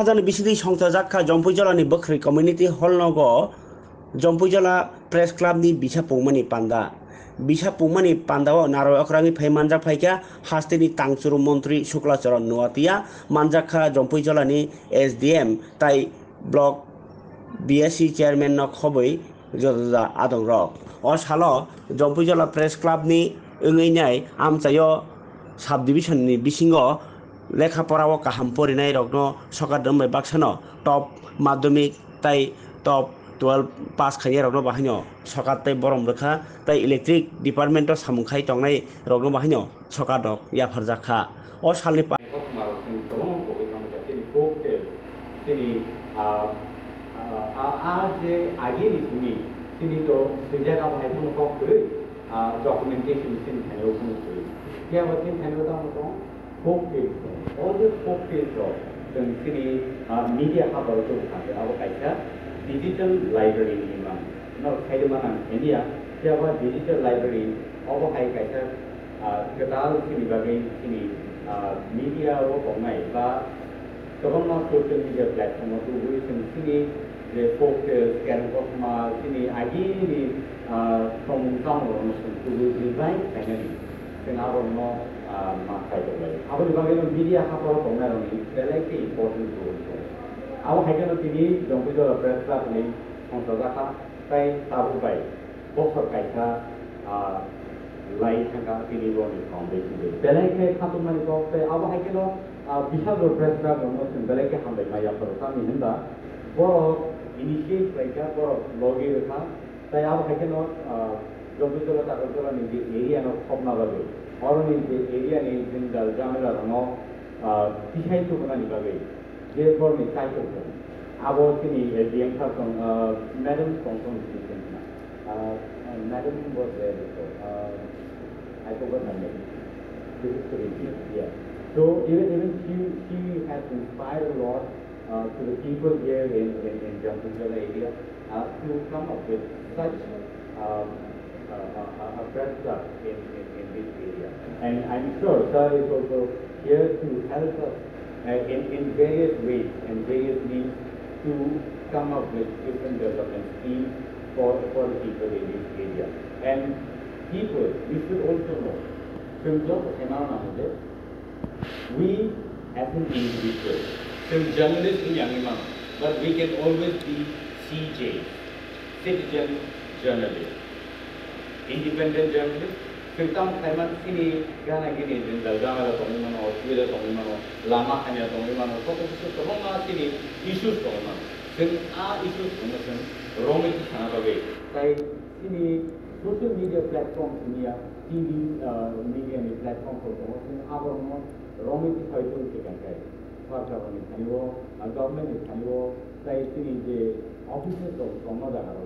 하자는 비시디 성사 작가 점부절라니 버크리 커뮤니티 홀너고 점부절라 프레스 클럽니 비샤 뽕마니 판다 비샤 뽕마니 판다오 나로 어크랑이 페만자 파이카 하스테니 땅수루 মন্ত্রী শুক্লাচরণ নোয়াতিয়া মানজাখা জম্পুইজলানি এসডিএম তাই block BSc chairman knock হবই যদা আদং রক অ সাল জম্পুইজলা প্রেস ক্লাবনি ওঙैनाय আমচাयो সাব ডিভিশননি বিসিঙ্গ লেখাপড়াও কাহাম পরিনাय রকনো সরকার দমবাই বাক্সানো টপ মাধ্যমিক তাই টপ 12 পাস খাইয়ে রকনো বাহাইনো সরকার তাই বরম রেখা তাই ইলেকট্রিক ডিপার্টমেন্টও সামুখাই টংনাই রকনো বাহাইনো সরকার দক ইয়াফার জাখা অ সালনি all the folk tales of media hub also our digital library in no Kaidaman India there was digital library over high kaisa kadal sini bagai sini media wo komai ba government social media platform to we sini the folk tales can of ma sini agi ni from to design finally then our no our media have a important role. Our Hagan TV, don't we do a press club name on Sazaka, Kai Tabu Bai, both of Kaita, Light and TV Foundation. Beleke Hatumaniko, our Hagano, Bishop of Press Club, almost in Beleke Hamlet, Maya for the Sami Hinda, for initiate like that for Logi, they have Hagano, Jobitola Takotola in the area of Hopnavalu. Or in the area in the Jamila Ramo, Tishai Tukunani Bagai, therefore, the title. I was in the Encarson, Madam Compton, Madam was there before. I forgot her name. Yeah. So, even she has inspired a lot to the people here in Jamshedpur area to come up with such a press club in this area. And I'm sure sir is also here to help us in various ways and various means to come up with different development schemes for the people in this area. And people, we should also know, we as an individual, some journalists in Yangiman, but we can always be CJ, citizen journalist. Independent journalist, Sultan Simon Sini, Gana Guinea, in the Gamma Tomimano, Sweden Tomimano, Lama Hanya Tomimano, Tomoma Sini, issues Tomimano. Since our issues promotion, Roman Hanabaway, like Sini, social media platforms in here, TV media platform for promotion, our Roman is how to take a guide. For government, government is Haniwo, like Sini, the officers of Tomada are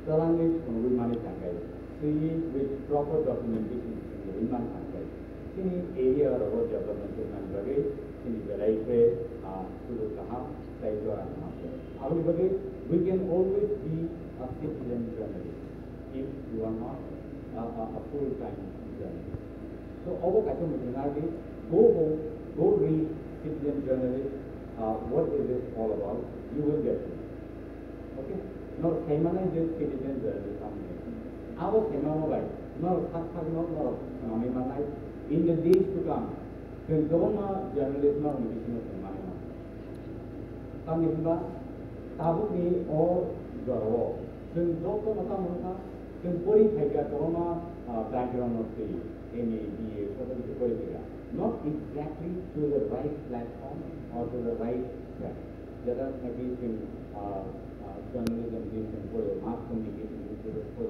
surrounded from Wilmani Tangai. See with proper documentation in the Wilman Tangai. In area of development and Bagay, in the Laife, Sulukaha, Saito and Master. However, we can always be a citizen journalist if you are not a full-time journalist. So, our Kachamatinagi, go home, go read citizen journalist, what is it all about, you will get it. Okay? Now, Kaimana is citizen journalist. Our Kaimana, no, in the days to come, the government journalist not in the Kaimana. Tamimba, Tabuki or Garo. Since Doko Matamaka, since Puri Haga Corona, background of the MEDA, not exactly to the right platform or to the right track. There are maybe journalism for mass communication for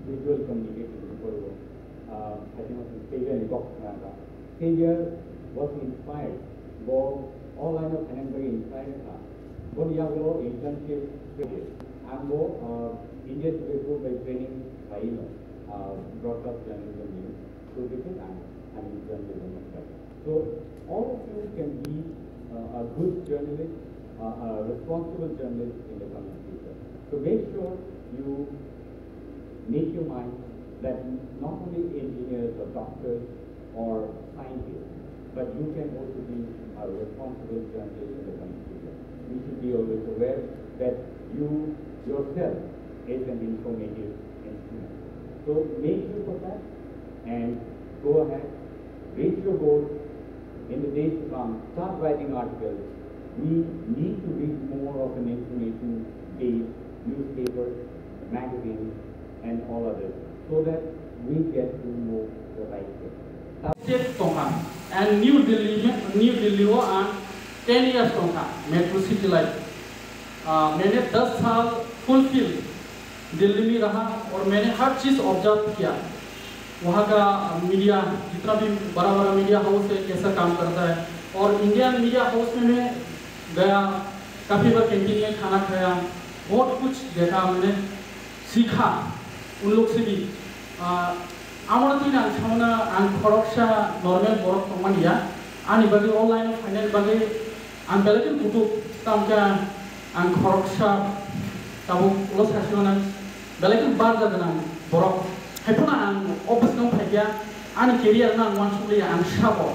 visual communication for Savior was inspired for all line of and very inspired one Yago internship and India to be proved by training by broadcast journalism so this is and journalism. So all of you can be a good journalist, a responsible journalist in the coming future. So make sure you make your mind that not only engineers or doctors or scientists, but you can also be a responsible journalist in the coming future. be always aware that you yourself is an informative instrument. So make use of that and go ahead, reach your goals. In the days to come, start writing articles. We need to read more of an information-based newspapers, magazines, and all others, so that we get to know the right thing. And New Delhi वो 10 years तोंका metro city life मैंने 10 साल fulfil Delhi में रहा और मैंने हर चीज़ observe किया वहाँ का मीडिया जितना भी बड़ा बड़ा मीडिया हाउस है कैसा काम करता है और इंडियन मीडिया हाउस में मैं गया काफ़ी बार कैंटीन में खाना खाया बहुत कुछ देखा मैंने सीखा उन लोग से भी आमोना तीन आंखावना आंखरक्सा नॉर्मल बरफ तंगमानिया आनी बागे ऑनलाइन फाइनेंस बागे आं बेलेगन बुटु तामका आंखरक्सा ताबो लस हासिवना बेलेगन बार जागोन आं बरफ हेफोना आं अफिस दं फाइया आंनि केरियार ना वान सुलिया आं साबो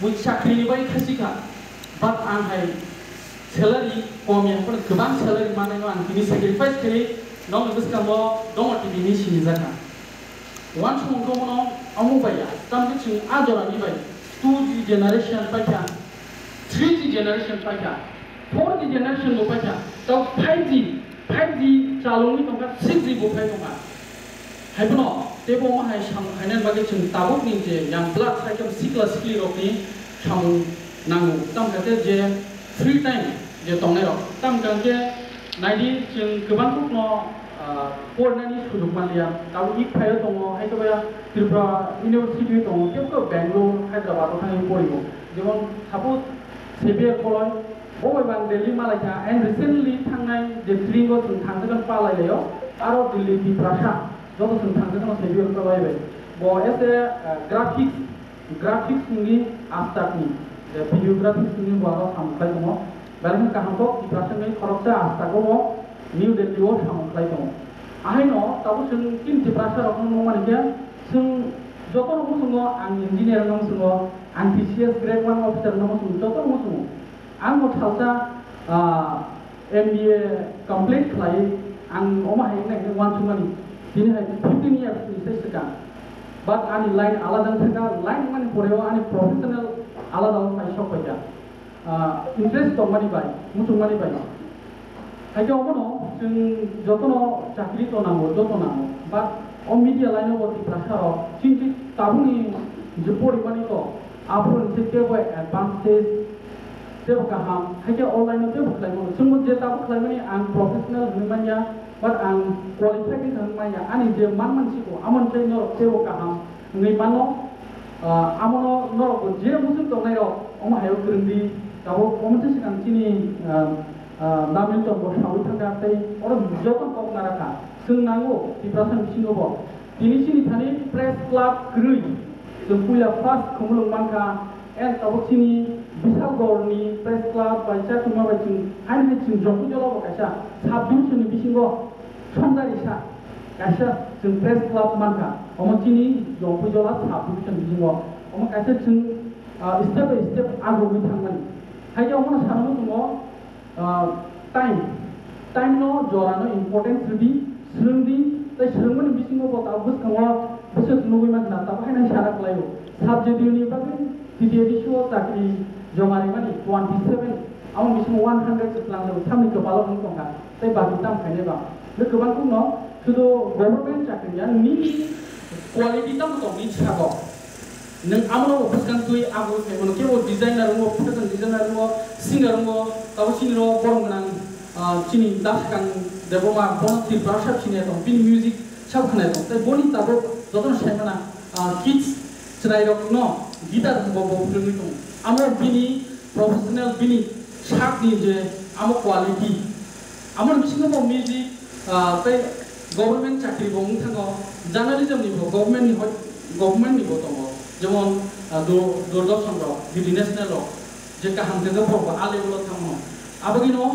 बुइ साख्रिनि बाय खासिखा बाट आं हाय सेलारि कम याफोर गोबां सेलारि मानायनो आं दिनै सेक्रिफाइस करि नं बिसकामो दङ टिभिनि सिनि जाका वान सम दङनो आमुबाया तामके चिं आजरानि बाय 2G generation पाइका 3G generation पाइका 4G generation बो पाइका तो 5G चालुनि तंका 6G बो पाइ दङा हायबनो तेबो माहाय साम हायनान बागे चिं ताबुक नि जे यां ब्लाड साइकेल सिक्ला सिक्लि रकनि साम नांगौ ताम खाते जे फ्री टाइम जे तंनाय रक ताम गांजे नायदि चिं गोबां कुनो फरायनायनि सुजुग मालिया दाबो इक फाइल दङ हायतोबाया त्रिपुरा इउनिभार्सिटि दङ तेबो बेंगलोर हायद्राबाद थाङै फरायो जेमन suppose सेबियर college बबेबां Delhi मालायका end recently थांनाय जे ट्रिंगो जों थांदों पालायलायाव आरो दिल्ली दिप्रासा जब जों थांदों सेबियर कलेज बो एसे ग्राफिक्स नि आस्ताकनि जे भिडिअ ग्राफिक्स नि बारो सामख्लाय दङ बेलखन काहामखौ दिप्रासानि खरकसा आस्ताकौ New Delhi वो सामख्लाय दङ आहायनो ताबो जों किन दिप्रासा रखनो मानिके जों जतो नमो आं इंजिनियर नमो सुङो आं TCS ग्रेड 1 अफिसार नमो सुङो जतो नमो सुङो आं मथालसा MBA कंप्लीट खालाय आं अमा हायनाय वान सुमानि दिनै हाय 15 years नि सेसका बाट आनि लाइन आलादा थाका लाइन माने परेव आनि प्रोफेशनल आलादा फाइ सफायजा इंटरेस्ट दंमानि बाय मुथुमानि बाय हायजो अबनो जों जतनो चाकरि तो नांगौ जतो नांगौ बाट अ मीडिया लाइन अफ दिप्रासाराव चिंति ताबुनि जे परिमानि तो आफोर जे तेबो एडभान्टेज तेबो गाहाम हायजो अनलाइन तेबो खालामो जों जे ताबो खालामनि आं प्रोफेशनल होनमाया बाट आं क्वालिफाइड होनमाया आनि जे मान मानसिखौ आमन जे न तेबो गाहाम नै मानो आमनो न जे मुसुम दंनाय र अमा हायो गोरंदि ताबो अमसे सिगांथिनि नामिल तो बसावै थांगासै और जतो कम नाराखा जों नांगौ दिप्रासन सिङाव दिनैसिनि थानि प्रेस क्लाब ग्रै जों पुला फार्स्ट खमलुं मानखा एन ताबोसिनि बिसालगरनि प्रेस क्लाब बायसा कुमा बायसिं हानि चिं जंपु जलाव कासा साबदिनसनि बिसिङाव समजारिसा कासा जों प्रेस क्लाब मानखा अमचिनि जंपु जला साबदिनसन बिसिङाव अम कासा जों स्टेप बाय स्टेप आगुनि थांगोन हायजो अमनो साननो दङ टाइम नो जरानो इम्पोर्टेंट सोलोंदि तै सोलोंमोन बिसिङाव बता बुसखाङो बोसोर नुगै मानना ताबो हायना सारा खालायो साबजेक्टनि बागै टिटिएडिसो चाकरि जमारि मानि 27 आं बिसिङाव 100 जोबलाङो सामनि गोबाल दंखा तै बागै दाम खायनेबा बे गोबांखौ न सुदु गभर्नमेन्ट चाकरिया नि क्वालिटी दाम दं नि सागो नों आमनो बुसखां तुइ आगु फेमन केबो डिजाइनार रंगो फेसन डिजाइनार रंगो सिंगार रंगो ताबो सिनिरो बरंगनां चिनि दासकां देबोमा बन त्रिपुरा सिने दं बिन म्यूजिक सब खनाय दं तै बनि ताबो जतन सायमाना किड्स चराइरक न गिटार बबो फोरोंनि दं आमो बिनि प्रोफेशनल बिनि साकनि जे आमो क्वालिटी आमो बिसिङाव म्यूजिक तै गभर्नमेन्ट चाकरि बं थाङो जर्नलिज्म नि गभर्नमेन्ट नि दं जेमन दूरदर्शन डी नेशनल जे गाहाम जों बरबो आलेबल थाङो आबगिनो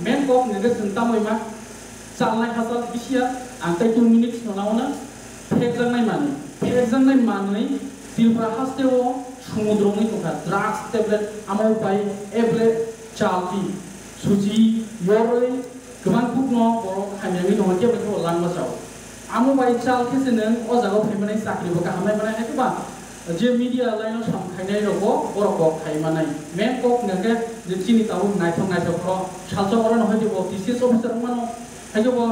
मेन कक नगे जोंतामै मा चालनाय हासाल बिसिया आं 2 मिनिट्स ननावनो फेकजांनाय मानै त्रिपुरा हास्तेव समुद्रनि दंखा ड्राग्स टेबलेट आमाव बाय एब्ले चालति suci yoroi kemang pukno borok kanyami dong dia betul lang masau amu bai chal keseneng o jago phaimanai sakri bo kahamai manai hakiba je media line sam khainai rogo borok bo khaimanai men kok nge je chini tabu naithok pro chalcho oran hoide bo TCS officer mano hakiba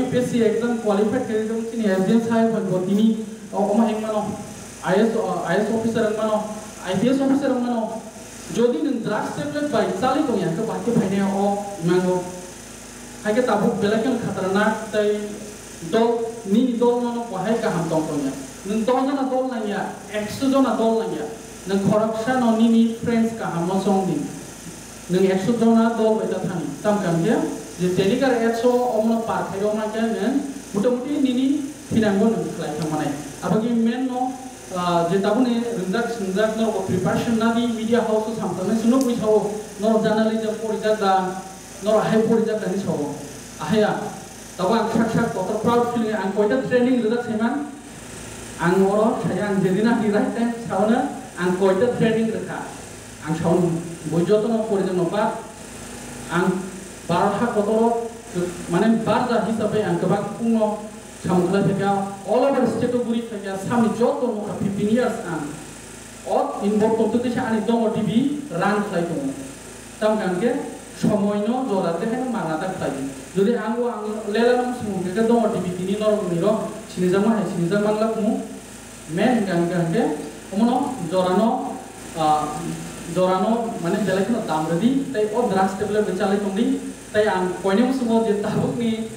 UPSC exam qualified kare jong chini SDM sai bo tini oma hengmano IS officer mano IPS officer mano jodi nang drugs tablet bai chali tong yang ke baki phaine o mango haike tabu belakan khatarnak tai dol ni dol mano bahai ka ham tong ya nang dol jana dol na ya 100 jana dol na ya nang corruption on ni friends ka ham song din nang 100 jana dol bai ta thani tam kan dia je telikar 100 omno par khairo ma kan mutamudi ni tinango nang khlai thamanai abagi men no je tabune rindak no preparation na di media house samtane suno puisao no journalism porijak da no hai porijak da ni so ahaya tabang khak kota proud feeling ang koita training rindak seman ang oro sayang jedina di right time sauna ang koita training rekha ang saun bojoto no porijak no pa ang barha kotoro mane barja hisabe ang kabak pungno samukla theka all over state guri theka sami joto no 15 years an ot involved to te ani dong tv run khlai dong tam kan ke somoy no jora te hen mana tak thai jodi ango ang lela nam sumu ke dong tv tini nor miro sinijama hai sinijama lak mu men kan ke omono jorano mane belakno damradi tai o drugs tablet bechalai tongdi tai ang koinem sumo je tabuk ni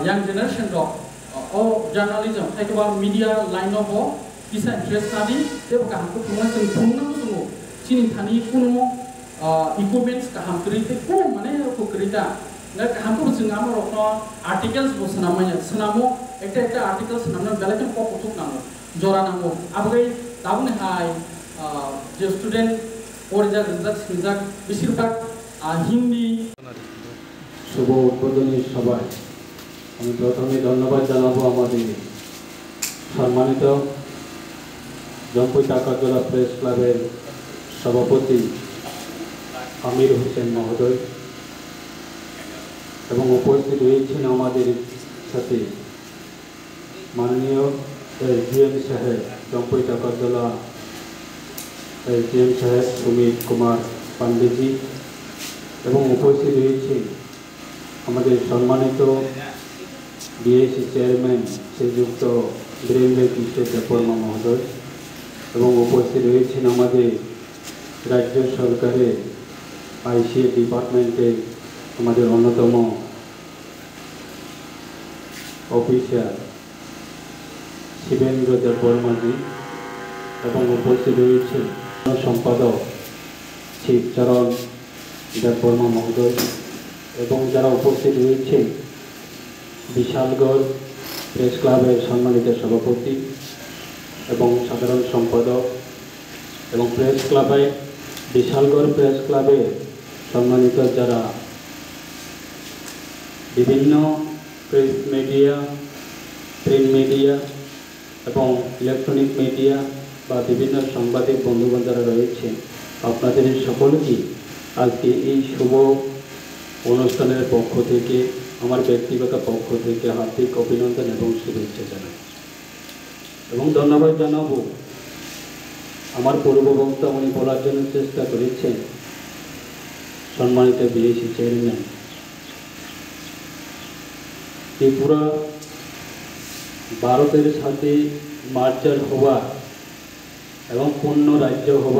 young generation dog journalism haikaba media line of kisa interest nadi tebo kaham ko tunga sing thungna sungo chini thani kuno equipments kaham krite ko mane ko krita na kaham ko sing amar okno articles bo sanamaya sanamo ekta articles namna belakan ko kutuk namo jora namo abai tabune hai je student porijak rizak beshirbag hindi শুভ উদ্বোধনী সভায় আমি প্রথমে ধন্যবাদ জানাবো আমাদের সম্মানিত Jampui Takarjala press ক্লাবের সভাপতি আমির হোসেন মহোদয় এবং উপস্থিত রয়েছেন আমাদের সাথে মাননীয় SDM সাহেব জম্পুই টাকারজলা SDM সাহেব সুমিত কুমার পান্ডেজি এবং উপস্থিত রয়েছেন আমাদের সম্মানিত ডিএসসি চেয়ারম্যান শ্রীযুক্ত বীরেন্দ্র কৃষ্ণ দেববর্মা মহোদয় এবং উপস্থিত রয়েছেন আমাদের রাজ্য সরকারের আইসিএ ডিপার্টমেন্টের আমাদের অন্যতম অফিসার শিবেন্দ্র দেববর্মাজি এবং উপস্থিত রয়েছেন সম্পাদক শিবচরণ দেববর্মা মহোদয় এবং যারা উপস্থিত রয়েছেন বিশালগড় প্রেস ক্লাবের সম্মানিত সভাপতি এবং সাধারণ সম্পাদক এবং প্রেস ক্লাবে বিশালগড় প্রেস ক্লাবের সম্মানিত যারা বিভিন্ন প্রেস মিডিয়া প্রিন্ট মিডিয়া এবং ইলেকট্রনিক মিডিয়া বা বিভিন্ন সাংবাদিক বন্ধুবান্ধবরা রয়েছেন আপনাদের সকলকে আজকে এই শুভ অনুষ্ঠানের পক্ষ থেকে আমার ব্যক্তিগত পক্ষ থেকে হার্দিক অভিনন্দন এবং শুভেচ্ছা জানাই এবং ধন্যবাদ জানাবো আমার পূর্ববক্তা উনি বলার জন্য চেষ্টা করেছেন সম্মানিত বিএসসি চেয়ারম্যান ত্রিপুরা ভারতের সাথে মার্জার হওয়া এবং পূর্ণ রাজ্য হওয়া